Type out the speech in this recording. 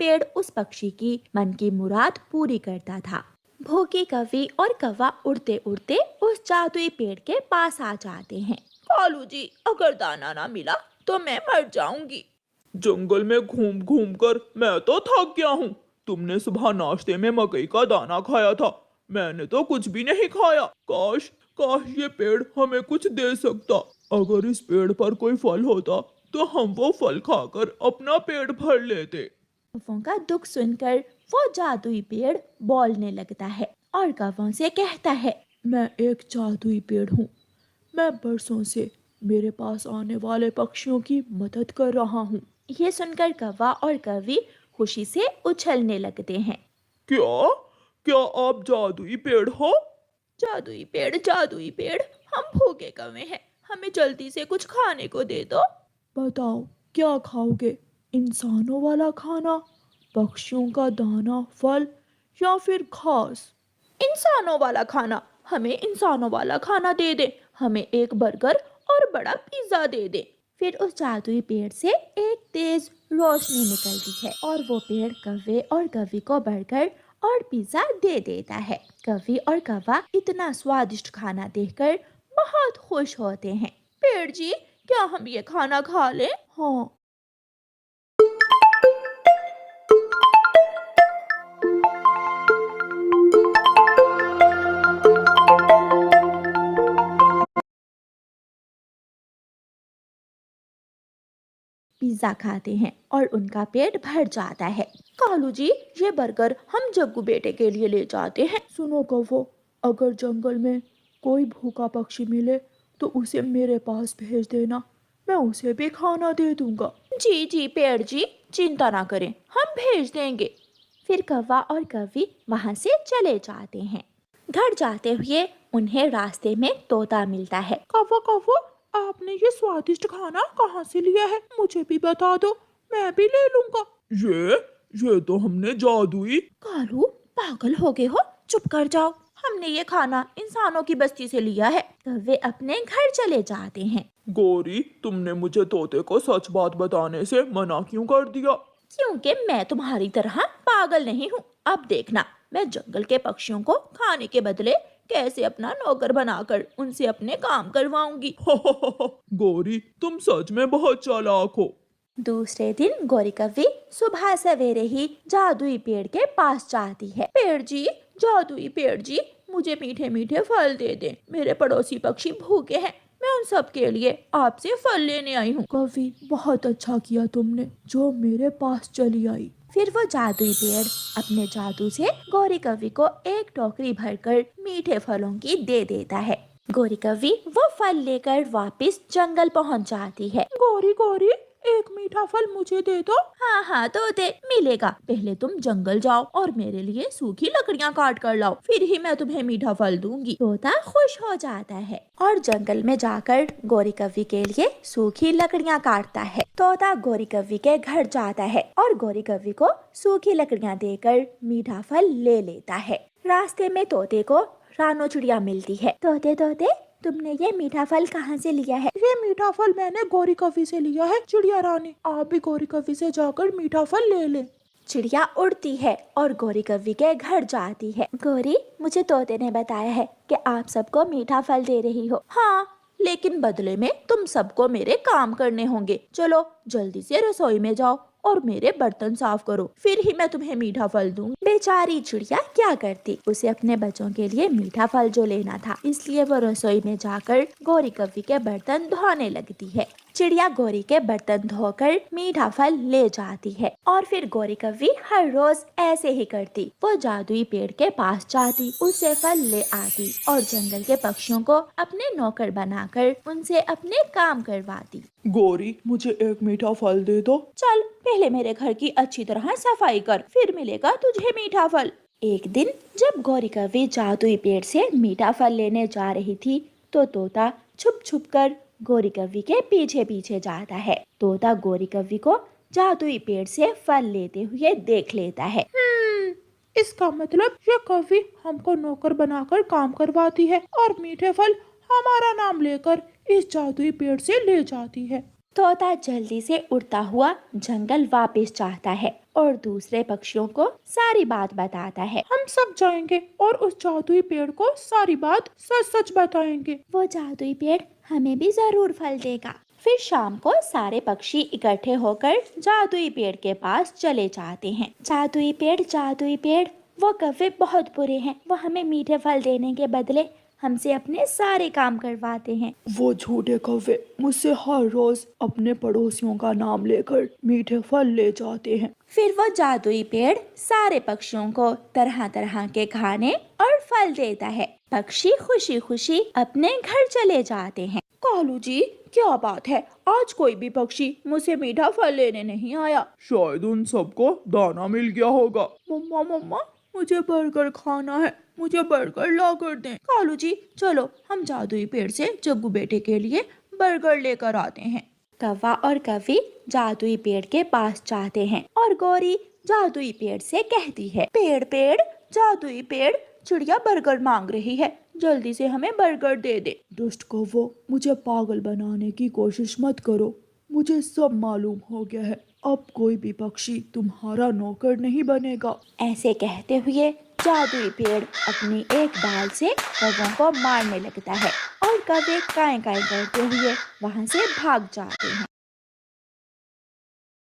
पेड़ उस पक्षी की मन की मुराद पूरी करता था। भूखे कवि और कौवा उड़ते उड़ते उस जादुई पेड़ के पास आ जाते हैं। कालू जी, अगर दाना ना मिला तो मैं मर जाऊंगी। जंगल में घूम घूम कर मैं तो थक गया हूँ। तुमने सुबह नाश्ते में मकई का दाना खाया था, मैंने तो कुछ भी नहीं खाया। काश काश ये पेड़ हमें कुछ दे सकता। अगर इस पेड़ पर कोई फल होता तो हम वो फल खाकर अपना पेट भर लेते। कौवों का दुख सुनकर वो जादुई पेड़ बोलने लगता है और कौवों से कहता है, मैं एक जादुई पेड़ हूँ। मैं बरसों से मेरे पास आने वाले पक्षियों की मदद कर रहा हूँ। ये सुनकर कौवा और कवि खुशी से उछलने लगते हैं। क्या क्या आप जादुई पेड़ हो? जादुई पेड़, हम भूखे कौवे हैं, हमें जल्दी से कुछ खाने को दे दो। बताओ, क्या खाओगे? इंसानों वाला खाना, पक्षियों का दाना, फल या फिर घास? इंसानों वाला खाना, हमें इंसानों वाला खाना दे दे। हमें एक बर्गर और बड़ा पिज्जा दे दे। फिर उस जादुई पेड़ से एक तेज रोशनी निकलती है और वो पेड़ कौवे और कवि को बर्गर और पिज्जा दे देता है। कवि और कौवा इतना स्वादिष्ट खाना देखकर बहुत खुश होते हैं। पेड़ जी, क्या हम ये खाना खा लें? हाँ। पिज्जा खाते हैं और उनका पेट भर जाता है। कालू जी, ये बर्गर हम जग्गू बेटे के लिए ले जाते हैं। सुनो कौवो, अगर जंगल में कोई भूखा पक्षी मिले तो उसे मेरे पास भेज देना, मैं उसे भी खाना दे दूंगा। जी जी पेड़ जी, चिंता ना करें, हम भेज देंगे। फिर कौवा और कवि वहां से चले जाते हैं। घर जाते हुए उन्हें रास्ते में तोता मिलता है। कौवो कौवो, आपने ये स्वादिष्ट खाना कहाँ से लिया है? मुझे भी बता दो, मैं भी ले लूंगा। ये तो हमने जादुई। कालू, पागल हो गए हो? चुप कर जाओ, हमने ये खाना इंसानों की बस्ती से लिया है। कौवे अपने घर चले जाते हैं। गौरी, तुमने मुझे तोते को सच बात बताने से मना क्यों कर दिया? क्योंकि मैं तुम्हारी तरह पागल नहीं हूँ। अब देखना, मैं जंगल के पक्षियों को खाने के बदले कैसे अपना नौकर बनाकर उनसे अपने काम करवाऊंगी। गौरी, तुम सच में बहुत चालाक हो। दूसरे दिन गौरी कवि सुबह सवेरे ही जादुई पेड़ के पास जाती है। पेड़ जी, जादुई पेड़ जी, मुझे मीठे मीठे फल दे दे। मेरे पड़ोसी पक्षी भूखे हैं, मैं उन सब के लिए आपसे फल लेने आई हूँ। कवि, बहुत अच्छा किया तुमने जो मेरे पास चली आई। फिर वो जादुई पेड़ अपने जादू से गौरी कवि को एक टोकरी भरकर मीठे फलों की दे देता है। गौरी कवि वो फल लेकर वापस जंगल पहुंच जाती है। गौरी गौरी, एक मीठा फल मुझे दे दो। हाँ हाँ तोते, मिलेगा। पहले तुम जंगल जाओ और मेरे लिए सूखी लकड़ियाँ काट कर लाओ, फिर ही मैं तुम्हें मीठा फल दूंगी। तोता खुश हो जाता है और जंगल में जाकर गौरी कवि के लिए सूखी लकड़ियाँ काटता है। तोता गौरी कवि के घर जाता है और गौरी कवि को सूखी लकड़ियाँ देकर मीठा फल ले लेता है। रास्ते में तोते को रानो चिड़िया मिलती है। तोते तोते, तुमने ये मीठा फल कहाँ से लिया है? ये मीठा फल मैंने गौरी कवि से लिया है। चिड़िया रानी, आप भी गौरी कवि से जाकर मीठा फल ले लें। चिड़िया उड़ती है और गौरी कवि के घर जाती है। गौरी, मुझे तोते ने बताया है कि आप सबको मीठा फल दे रही हो। हाँ, लेकिन बदले में तुम सबको मेरे काम करने होंगे। चलो जल्दी से रसोई में जाओ और मेरे बर्तन साफ करो, फिर ही मैं तुम्हें मीठा फल दूंगी। बेचारी चिड़िया क्या करती, उसे अपने बच्चों के लिए मीठा फल जो लेना था, इसलिए वो रसोई में जाकर गौरी कवि के बर्तन धोने लगती है। चिड़िया गौरी के बर्तन धोकर मीठा फल ले जाती है और फिर गौरी कवि हर रोज ऐसे ही करती। वो जादुई पेड़ के पास जाती, उससे फल ले आती और जंगल के पक्षियों को अपने नौकर बनाकर उनसे अपने काम करवाती। गौरी, मुझे एक मीठा फल दे दो। चल, पहले मेरे घर की अच्छी तरह सफाई कर, फिर मिलेगा तुझे मीठा फल। एक दिन जब गौरी कवि जादुई पेड़ से मीठा फल लेने जा रही थी तो तोता छुप छुप कर गौरी कवि के पीछे पीछे जाता है। तोता गौरी कवि को जादुई पेड़ से फल लेते हुए देख लेता है। इसका मतलब ये कवि हमको नौकर बनाकर काम करवाती है और मीठे फल हमारा नाम लेकर इस जादुई पेड़ से ले जाती है। तोता जल्दी से उड़ता हुआ जंगल वापस जाता है और दूसरे पक्षियों को सारी बात बताता है। हम सब जाएंगे और उस जादुई पेड़ को सारी बात सच सच बताएंगे। वो जादुई पेड़ हमें भी जरूर फल देगा। फिर शाम को सारे पक्षी इकट्ठे होकर जादुई पेड़ के पास चले जाते हैं। जादुई पेड़, वो कौवे बहुत बुरे हैं। वो हमें मीठे फल देने के बदले हमसे अपने सारे काम करवाते हैं। वो झूठे कौवे मुझसे हर रोज अपने पड़ोसियों का नाम लेकर मीठे फल ले जाते हैं। फिर वो जादुई पेड़ सारे पक्षियों को तरह तरह के खाने और फल देता है। पक्षी खुशी खुशी अपने घर चले जाते हैं। कालू जी, क्या बात है, आज कोई भी पक्षी मुझसे मीठा फल लेने नहीं आया। शायद उन सबको दाना मिल गया होगा। मम्मा मम्मा, मुझे बर्गर खाना है, मुझे बर्गर ला कर दें। कालू जी, चलो हम जादुई पेड़ से जग्गू बेटे के लिए बर्गर लेकर आते हैं। कौवा और कौवी जादुई पेड़ के पास जाते हैं और गौरी जादुई पेड़ से कहती है, पेड़ पेड़, जादुई पेड़, चिड़िया बर्गर मांग रही है, जल्दी से हमें बर्गर दे दे। दुष्ट कौवो, मुझे पागल बनाने की कोशिश मत करो, मुझे सब मालूम हो गया है। अब कोई भी पक्षी तुम्हारा नौकर नहीं बनेगा। ऐसे कहते हुए जादुई पेड़ अपनी एक डाल से कौवों को मारने लगता है और कौवे काएं काएं करते हुए वहां से भाग जाते हैं।